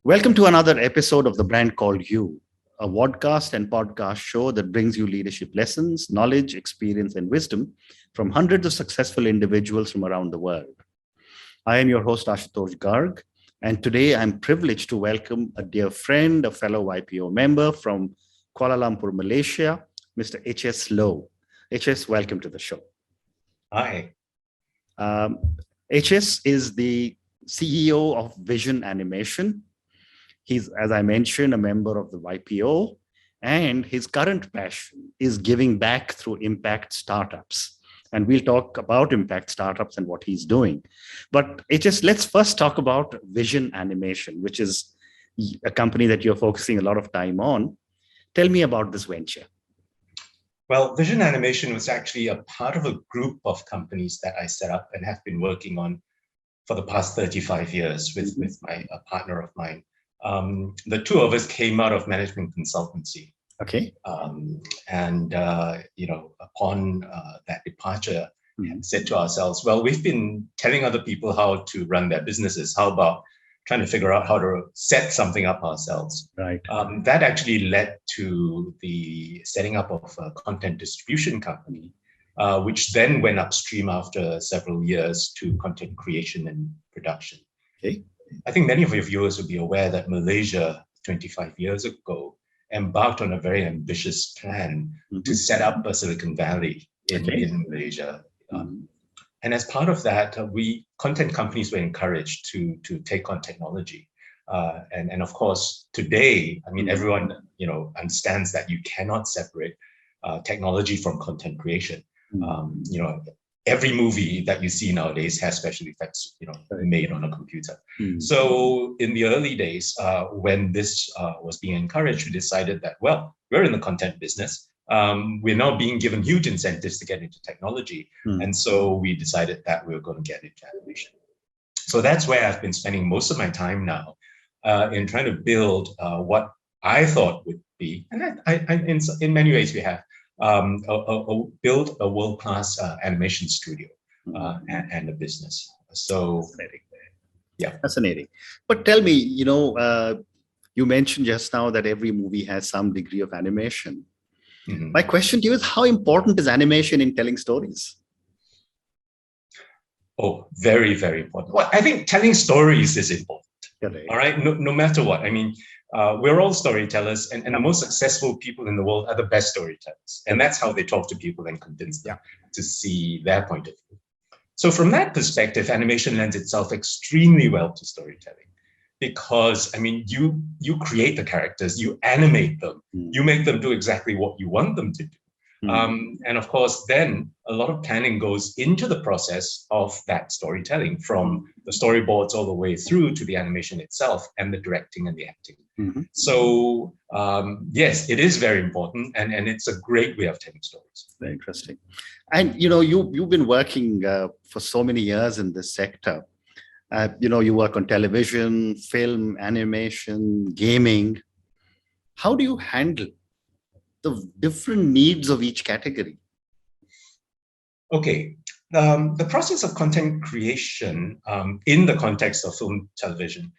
Welcome to another episode of The Brand Called You, a podcast and podcast show that brings you leadership lessons, knowledge, experience, and wisdom from hundreds of successful individuals from around the world. I am your host, Ashutosh Garg, and today I'm privileged to welcome a dear friend, a fellow YPO member from Kuala Lumpur, Malaysia, Mr. HS Low. HS, welcome to the show. Hi. HS is the CEO of Vision Animation. He's, as I mentioned, a member of the YPO, and his current passion is giving back through impact startups. And we'll talk about impact startups and what he's doing. But let's first talk about Vision Animation, which is a company that you're focusing a lot of time on. Tell me about this venture. Well, Vision Animation was actually a part of a group of companies that I set up and have been working on for the past 35 years with a partner of mine. The two of us came out of management consultancy. Okay. Upon that departure, said to ourselves, well, we've been telling other people how to run their businesses. How about trying to figure out how to set something up ourselves? Right. That actually led to the setting up of a content distribution company, which then went upstream after several years to content creation and production. Okay. I think many of your viewers would be aware that Malaysia 25 years ago embarked on a very ambitious plan to set up a Silicon Valley in Malaysia. And as part of that, content companies were encouraged to take on technology. And of course, today, I mean, everyone understands that you cannot separate technology from content creation. Every movie that you see nowadays has special effects, made on a computer. So in the early days, when this was being encouraged, we decided that, well, we're in the content business. We're now being given huge incentives to get into technology. And so we decided that we were going to get into animation. So that's where I've been spending most of my time now in trying to build what I thought would be, and in many ways we have, build a world-class animation studio and a business. So, Fascinating. But tell me, you mentioned just now that every movie has some degree of animation. My question to you is, how important is animation in telling stories? Oh, very, very important. Well, I think telling stories is important. Correct. All right, no matter what. I mean, we're all storytellers, and the most successful people in the world are the best storytellers. And that's how they talk to people and convince them to see their point of view. So from that perspective, animation lends itself extremely well to storytelling. Because, I mean, you create the characters, you animate them, you make them do exactly what you want them to do. And of course, then a lot of planning goes into the process of that storytelling, from the storyboards all the way through to the animation itself and the directing and the acting. So yes, it is very important, and it's a great way of telling stories. Very interesting. And you've been working for so many years in this sector. You work on television, film, animation, gaming. How do you handle the different needs of each category? Okay, the process of content creation in the context of film, television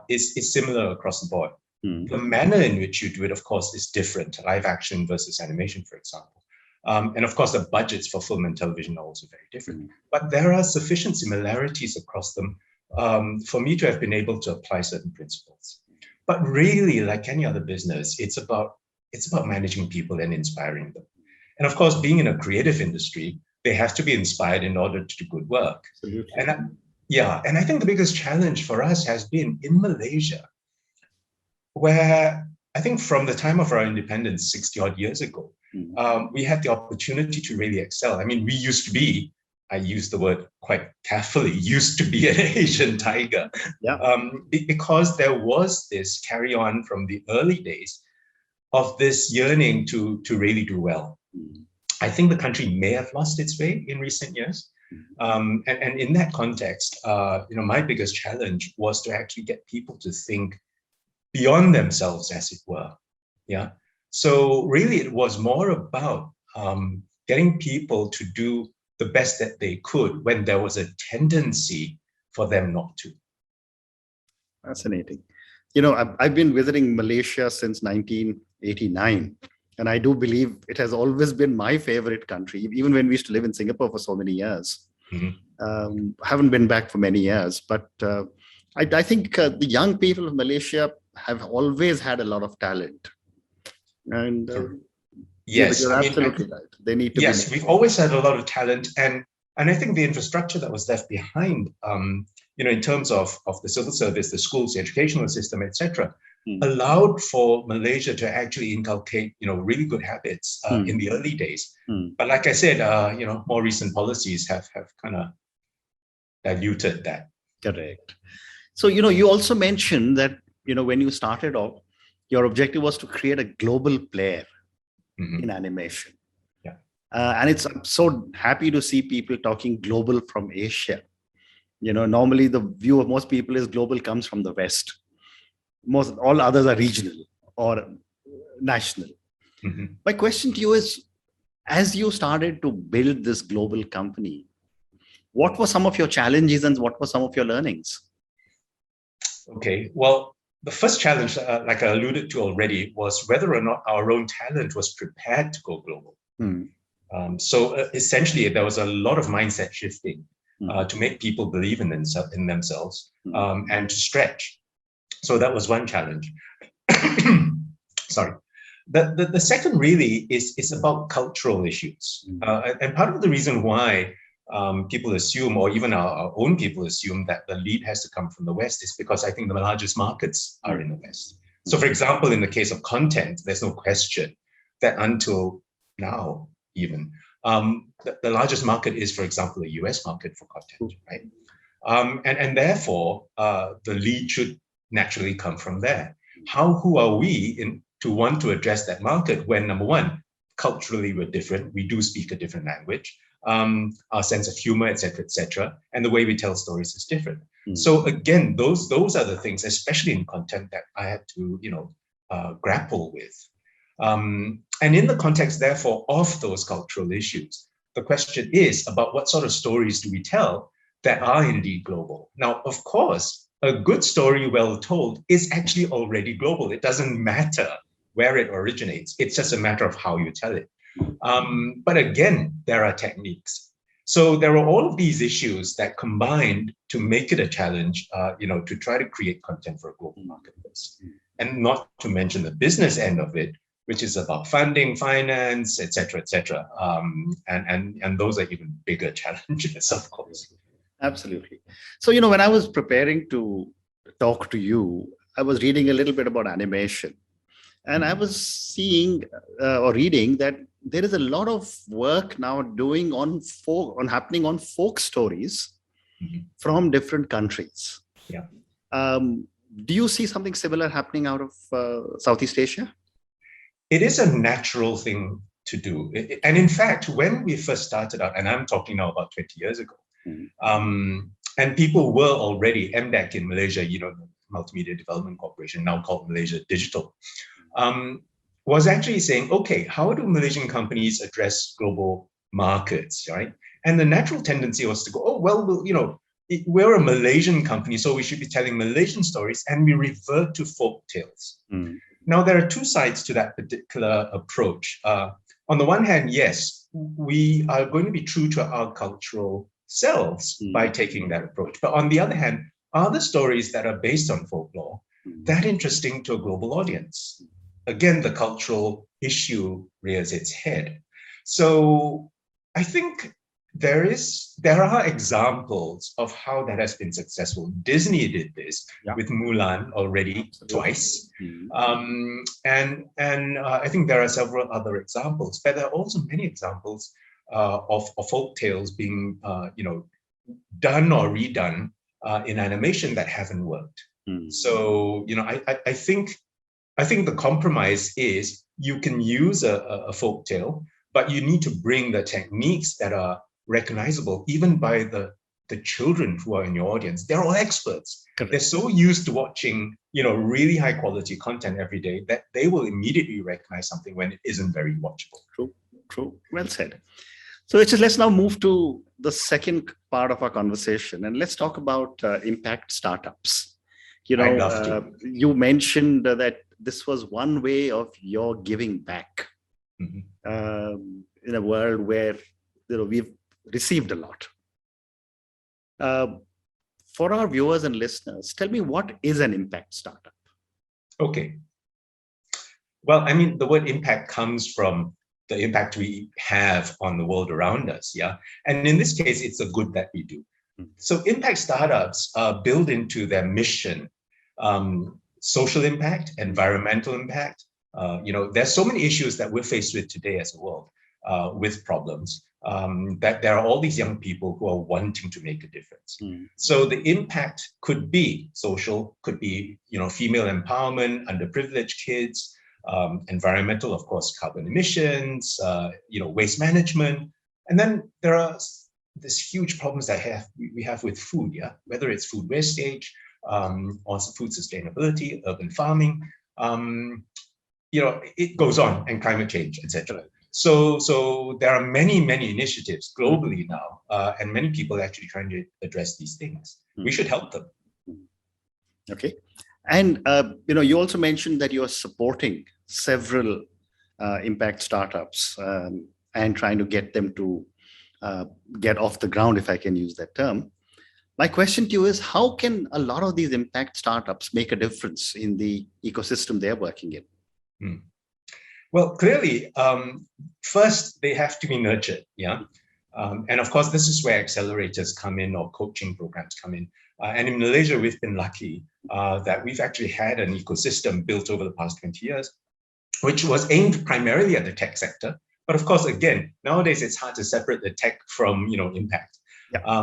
is similar across the board. The manner in which you do it, of course, is different. Live action versus animation, for example. And of course, the budgets for film and television are also very different. But there are sufficient similarities across them for me to have been able to apply certain principles. But really, like any other business, it's about managing people and inspiring them. And of course, being in a creative industry, they have to be inspired in order to do good work. Absolutely. And I think the biggest challenge for us has been in Malaysia, where I think from the time of our independence 60 odd years ago, we had the opportunity to really excel. I mean, we used to be, I use the word quite carefully, used to be an Asian tiger, because there was this carry on from the early days of this yearning to really do well. I think the country may have lost its way in recent years. And in that context, my biggest challenge was to actually get people to think beyond themselves, as it were. So really, it was more about getting people to do the best that they could when there was a tendency for them not to. Fascinating. I've been visiting Malaysia since 1989. And I do believe it has always been my favorite country, even when we used to live in Singapore for so many years. Haven't been back for many years, but I think the young people of Malaysia have always had a lot of talent. And yes, you're I mean, absolutely right. They need to be. yes, we've always had a lot of talent, and I think the infrastructure that was left behind, in terms of the civil service, the schools, the educational system, etc., allowed for Malaysia to actually inculcate, really good habits in the early days. But like I said, more recent policies have kind of diluted that. Correct. So, you also mentioned that, when you started off, your objective was to create a global player in animation. Yeah. And I'm so happy to see people talking global from Asia. Normally the view of most people is global comes from the West. All others are regional or national. My question to you is, as you started to build this global company, what were some of your challenges and what were some of your learnings? Okay, well, the first challenge, like I alluded to already, was whether or not our own talent was prepared to go global. So essentially, there was a lot of mindset shifting to make people believe in themselves and to stretch. So that was one challenge. Sorry. The second really is about cultural issues. And part of the reason why people assume, or even our own people assume, that the lead has to come from the West is because I think the largest markets are in the West. So for example, in the case of content, there's no question that until now, even, the largest market is, for example, the US market for content, right? And therefore, the lead should naturally come from there. Who are we to want to address that market when, number one, culturally we're different, we do speak a different language, our sense of humor, etc., and the way we tell stories is different. So again, those are the things, especially in content, that I had to grapple with. And in the context, therefore, of those cultural issues, the question is about what sort of stories do we tell that are indeed global. Now, of course, a good story well told is actually already global. It doesn't matter where it originates. It's just a matter of how you tell it. But again, there are techniques. So there are all of these issues that combined to make it a challenge, to try to create content for a global marketplace. And not to mention the business end of it, which is about funding, finance, etc., etc. And those are even bigger challenges, of course. Absolutely. So, when I was preparing to talk to you, I was reading a little bit about animation. And I was seeing or reading that there is a lot of work now happening on folk stories from different countries. Yeah. Do you see something similar happening out of Southeast Asia? It is a natural thing to do. And in fact, when we first started out, and I'm talking now about 20 years ago, and people were already, MDEC in Malaysia, the Multimedia Development Corporation, now called Malaysia Digital, was actually saying, okay, how do Malaysian companies address global markets, right? And the natural tendency was to go, oh, well, we're a Malaysian company, so we should be telling Malaysian stories, and we revert to folk tales. Now, there are two sides to that particular approach. On the one hand, yes, we are going to be true to our cultural selves by taking that approach. But on the other hand, are the stories that are based on folklore that interesting to a global audience? Again, the cultural issue rears its head. So I think there are exampple of how that has been successful. Disney did this with Mulan already twice. And I think there are several other examples, but there are also many examples of folk tales being done or redone in animation that haven't worked. So I think the compromise is you can use a folk tale, but you need to bring the techniques that are recognizable even by the children who are in your audience. They're all experts. Correct. They're so used to watching really high quality content every day that they will immediately recognize something when it isn't very watchable. True. Well said. So let's now move to the second part of our conversation, and let's talk about impact startups. I'd love to. You mentioned that this was one way of your giving back in a world where we've received a lot. For our viewers and listeners, tell me, what is an impact startup? Okay. Well, I mean, the word impact comes from the impact we have on the world around us, yeah? And in this case, it's a good that we do. So impact startups build into their mission social impact, environmental impact. There's so many issues that we're faced with today as a world with problems that there are all these young people who are wanting to make a difference. So the impact could be social, could be female empowerment, underprivileged kids, environmental, of course, carbon emissions, waste management, and then there are these huge problems that we have with food, yeah, whether it's food wastage, also food sustainability, urban farming, it goes on, and climate change, etc. So there are many initiatives globally now, and many people actually trying to address these things. We should help them. Okay, and you also mentioned that you are supporting several impact startups and trying to get them to get off the ground, if I can use that term. My question to you is, how can a lot of these impact startups make a difference in the ecosystem they're working in? Well, clearly, first, they have to be nurtured, yeah? And of course, this is where accelerators come in, or coaching programs come in. And in Malaysia, we've been lucky that we've actually had an ecosystem built over the past 20 years, which was aimed primarily at the tech sector. But of course, again, nowadays, it's hard to separate the tech from, impact. Yeah.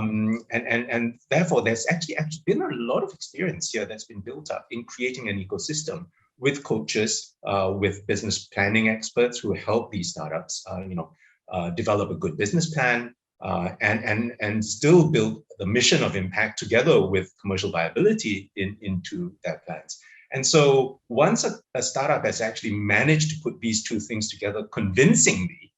And therefore, there's actually been a lot of experience here that's been built up in creating an ecosystem with coaches, with business planning experts who help these startups, develop a good business plan, and still build the mission of impact together with commercial viability into their plans. And so once a startup has actually managed to put these two things together convincingly,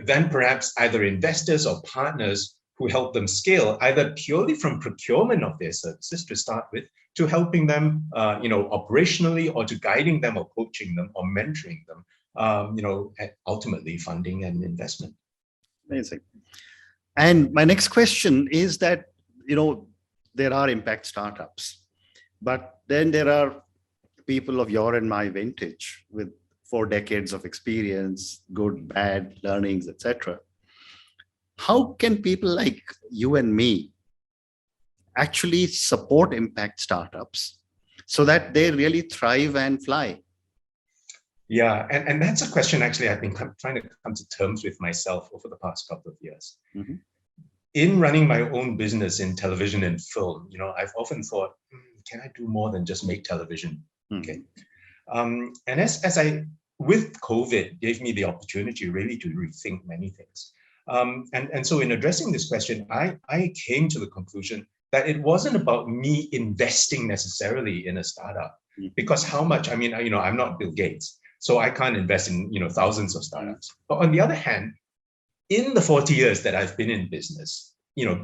then perhaps either investors or partners who help them scale, either purely from procurement of their services to start with, to helping them, operationally, or to guiding them or coaching them or mentoring them, ultimately funding and investment. Amazing. And my next question is that, there are impact startups, but then there are people of your and my vintage with 4 decades of experience, good, bad, learnings, etc. How can people like you and me actually support impact startups so that they really thrive and fly? Yeah, and that's a question actually I've been trying to come to terms with myself over the past couple of years. In running my own business in television and film, I've often thought, can I do more than just make television? Okay. And as I, with COVID, gave me the opportunity really to rethink many things. And so in addressing this question, I came to the conclusion that it wasn't about me investing necessarily in a startup, because how much, I'm not Bill Gates, so I can't invest in, thousands of startups. But on the other hand, in the 40 years that I've been in business,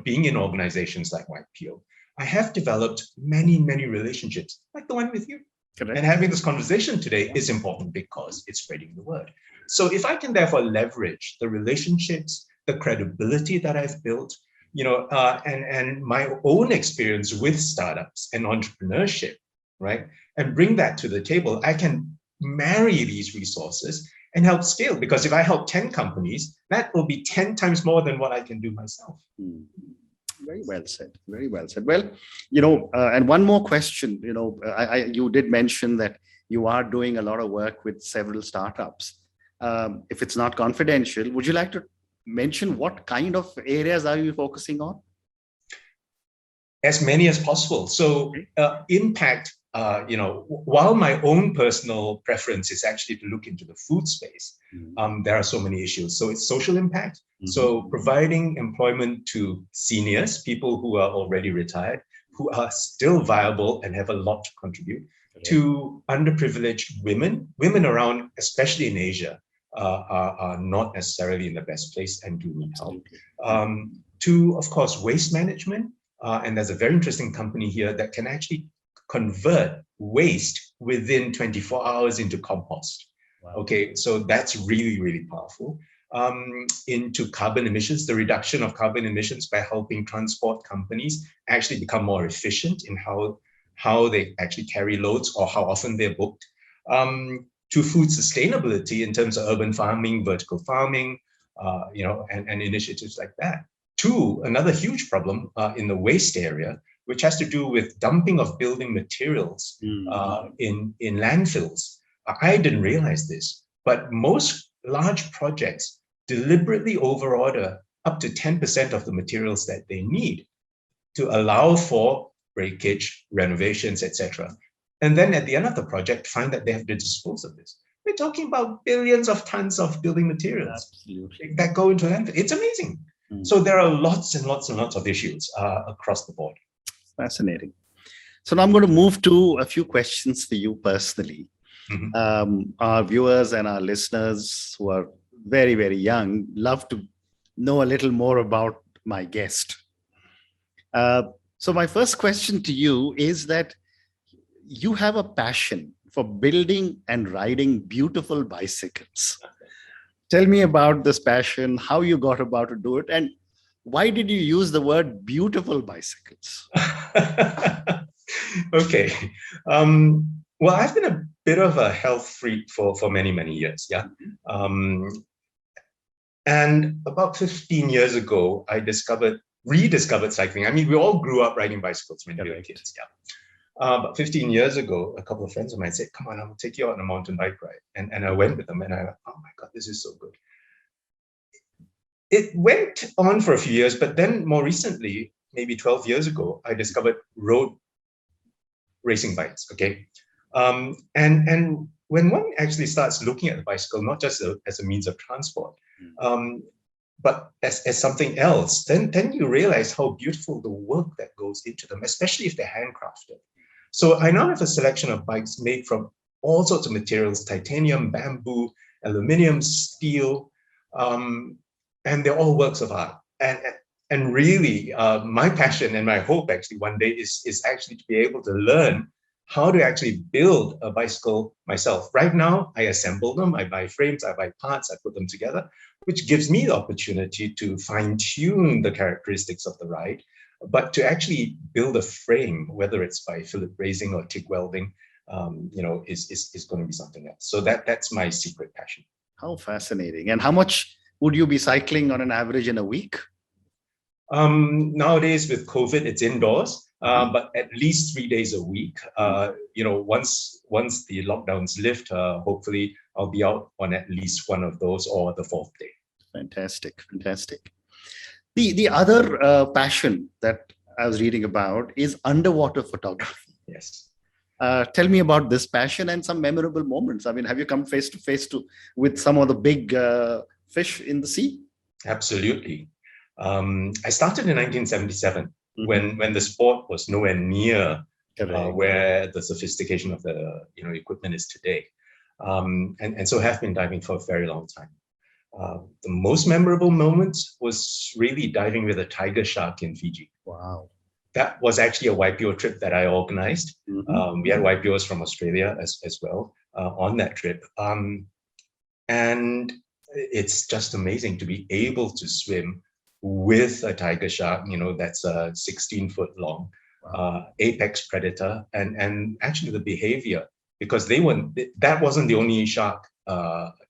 being in organizations like YPO, I have developed many relationships, like the one with you. Correct. And having this conversation today is important because it's spreading the word. So if I can therefore leverage the relationships, the credibility that I've built, and my own experience with startups and entrepreneurship, right, and bring that to the table, I can marry these resources and help scale. Because if I help 10 companies, that will be 10 times more than what I can do myself. Very well said. Very well said. Well, and one more question. You did mention that you are doing a lot of work with several startups. If it's not confidential, would you like to mention what kind of areas are you focusing on? As many as possible. So impact, while my own personal preference is actually to look into the food space, there are so many issues. So it's social impact. So providing employment to seniors, people who are already retired, who are still viable and have a lot to contribute, to underprivileged women around, especially in Asia, are not necessarily in the best place and do need help. To, of course, waste management. And there's a very interesting company here that can actually convert waste within 24 hours into compost. Wow. Okay, so that's really, really powerful. Into carbon emissions, the reduction of carbon emissions by helping transport companies actually become more efficient in how they actually carry loads or how often they're booked. To food sustainability in terms of urban farming, vertical farming, and initiatives like that. To another huge problem in the waste area, which has to do with dumping of building materials in landfills. I didn't realize this, but most large projects deliberately overorder up to 10% of the materials that they need to allow for breakage, renovations, etc. And then at the end of the project, find that they have to dispose of this. We're talking about billions of tons of building materials that go into landfill. It's amazing. So there are lots and lots and lots of issues across the board. Fascinating. So now I'm going to move to a few questions for you personally. Our viewers and our listeners who are very, very young love to know a little more about my guest. So my first question to you is that you have a passion for building and riding beautiful bicycles. Tell me about this passion, how you got about to do it, and why did you use the word beautiful bicycles? Okay. Well, I've been a bit of a health freak for many, many years. Yeah. And about 15 years ago, I rediscovered cycling. I mean, we all grew up riding bicycles when we were kids. Yeah. But 15 years ago, a couple of friends of mine said, come on, I'll take you out on a mountain bike ride. And I went with them and I went, oh my God, this is so good. It went on for a few years, but then more recently, maybe 12 years ago, I discovered road racing bikes, okay? And when one actually starts looking at the bicycle, not just as a means of transport, but as something else, then you realize how beautiful the work that goes into them, especially if they're handcrafted. So I now have a selection of bikes made from all sorts of materials: titanium, bamboo, aluminum, steel, and they're all works of art. And really, my passion and my hope actually one day is actually to be able to learn how to actually build a bicycle myself. Right now, I assemble them, I buy frames, I buy parts, I put them together, which gives me the opportunity to fine-tune the characteristics of the ride. But to actually build a frame, whether it's by fillet brazing or TIG welding, is going to be something else. So that's my secret passion. How fascinating. And how much would you be cycling on an average in a week? Nowadays with COVID, it's indoors, but at least 3 days a week. Once the lockdowns lift, hopefully I'll be out on at least one of those or the fourth day. Fantastic. The other passion that I was reading about is underwater photography. Yes. Tell me about this passion and some memorable moments. I mean, have you come face to face with some of the big fish in the sea? Absolutely. I started in 1977 when the sport was nowhere near where the sophistication of the equipment is today, and so have been diving for a very long time. The most memorable moment was really diving with a tiger shark in Fiji. Wow. That was actually a YPO trip that I organized. We had YPOs from Australia as well on that trip. And it's just amazing to be able to swim with a tiger shark, that's 16 foot long, apex predator, and actually the behavior, because that wasn't the only shark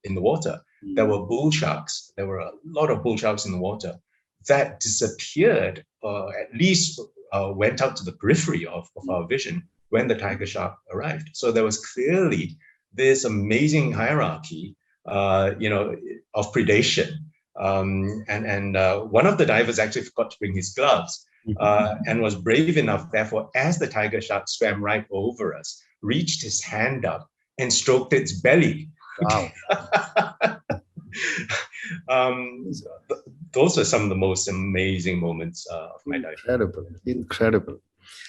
in the water. There were bull sharks. There were a lot of bull sharks in the water that disappeared, at least went out to the periphery of our vision when the tiger shark arrived. So there was clearly this amazing hierarchy, of predation. And one of the divers actually forgot to bring his gloves and was brave enough, therefore, as the tiger shark swam right over us, reached his hand up and stroked its belly. Wow. Those are some of the most amazing moments of my life. Incredible.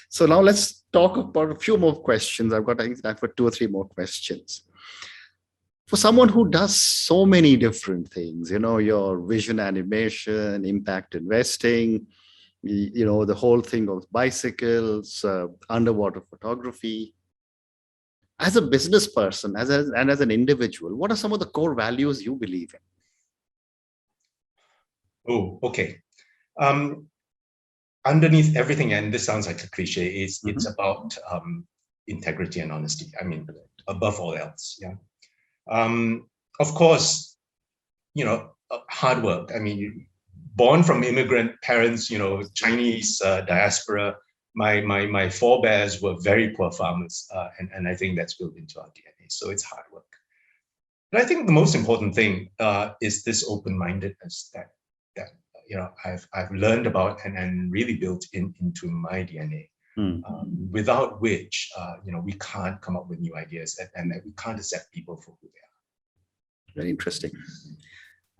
So now let's talk about a few more questions. I've got, I think, time for 2 or 3 more questions. For someone who does so many different things, your vision animation, impact investing, The whole thing of bicycles, underwater photography. As a business person, and as an individual, what are some of the core values you believe in? Oh, okay. Underneath everything, and this sounds like a cliche, is it's about integrity and honesty. I mean, above all else. Yeah. Of course, hard work. I mean, born from immigrant parents, Chinese diaspora. My forebears were very poor farmers, and I think that's built into our DNA. So it's hard work. But I think the most important thing is this open-mindedness that I've learned about and really built into my DNA. Without which we can't come up with new ideas and we can't accept people for who they are. Very interesting.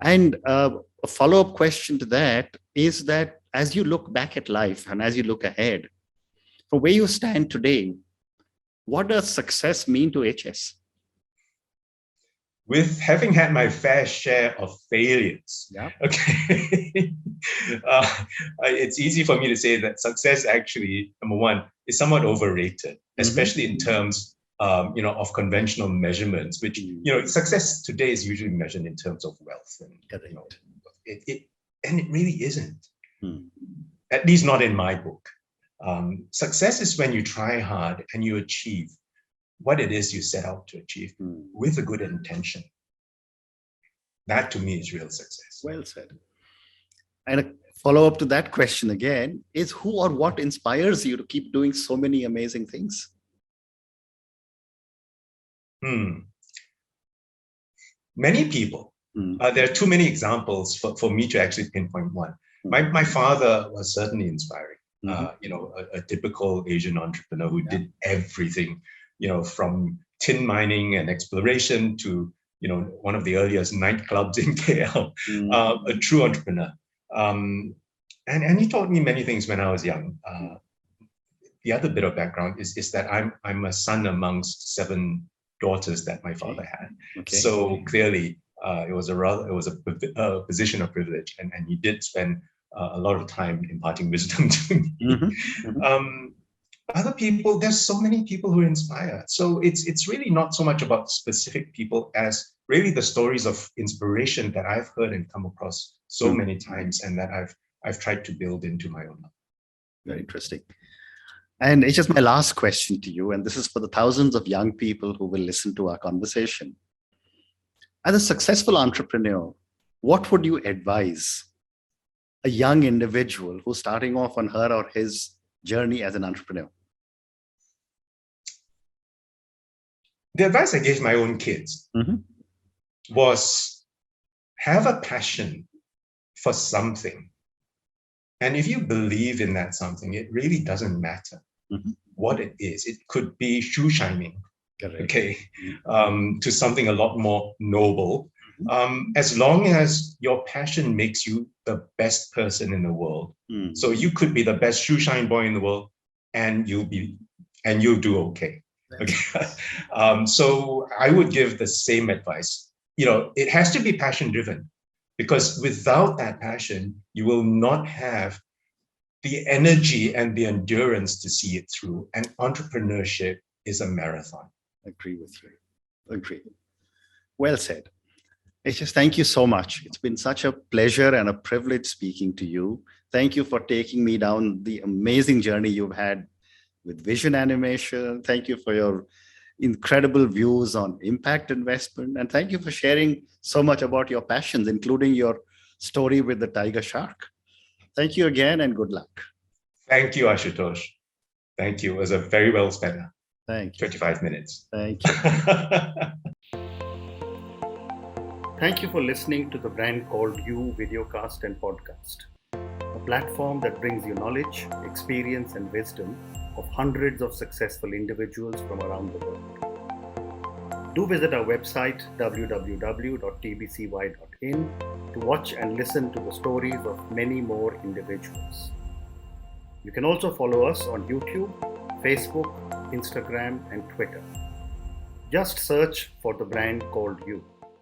And a follow-up question to that is that as you look back at life and as you look ahead, from where you stand today, what does success mean to HS? With having had my fair share of failures, okay, it's easy for me to say that success actually, number one, is somewhat overrated, especially in terms of conventional measurements, which, success today is usually measured in terms of wealth. And, it really isn't, at least not in my book. Success is when you try hard and you achieve what it is you set out to achieve with a good intention. That to me is real success. Well said. And a follow-up to that question again is, who or what inspires you to keep doing so many amazing things? Many people. There are too many examples for me to actually pinpoint one. My father was certainly inspiring. A typical Asian entrepreneur who did everything, from tin mining and exploration to, one of the earliest nightclubs in KL, a true entrepreneur. And he taught me many things when I was young. The other bit of background is that I'm a son amongst 7 daughters that my father had. Okay. So clearly, it was a position of privilege, and he did spend a lot of time imparting wisdom to me. Other people, there's so many people who inspire. So it's really not so much about specific people as really the stories of inspiration that I've heard and come across so many times, and that I've tried to build into my own life. Very interesting. And it's just my last question to you, and this is for the thousands of young people who will listen to our conversation. As a successful entrepreneur, what would you advise a young individual who's starting off on her or his journey as an entrepreneur? The advice I gave my own kids was, have a passion for something. And if you believe in that something, it really doesn't matter what it is. It could be shoe shining, okay, to something a lot more noble. As long as your passion makes you the best person in the world. So you could be the best shoe shine boy in the world, and you'll do okay. Okay. So I would give the same advice. It has to be passion driven, because without that passion, you will not have the energy and the endurance to see it through. And entrepreneurship is a marathon. Agree with you. Agree. Well said. HS, thank you so much. It's been such a pleasure and a privilege speaking to you. Thank you for taking me down the amazing journey you've had with Vision Animation. Thank you for your incredible views on impact investment. And thank you for sharing so much about your passions, including your story with the tiger shark. Thank you again, and good luck. Thank you, Ashutosh. Thank you. It was a very well spent 25 minutes. Thank you. Thank you for listening to the Brand Called You videocast and podcast, a platform that brings you knowledge, experience, and wisdom of hundreds of successful individuals from around the world. Do visit our website www.tbcy.in to watch and listen to the stories of many more individuals. You can also follow us on YouTube, Facebook, Instagram, and Twitter. Just search for the Brand Called You.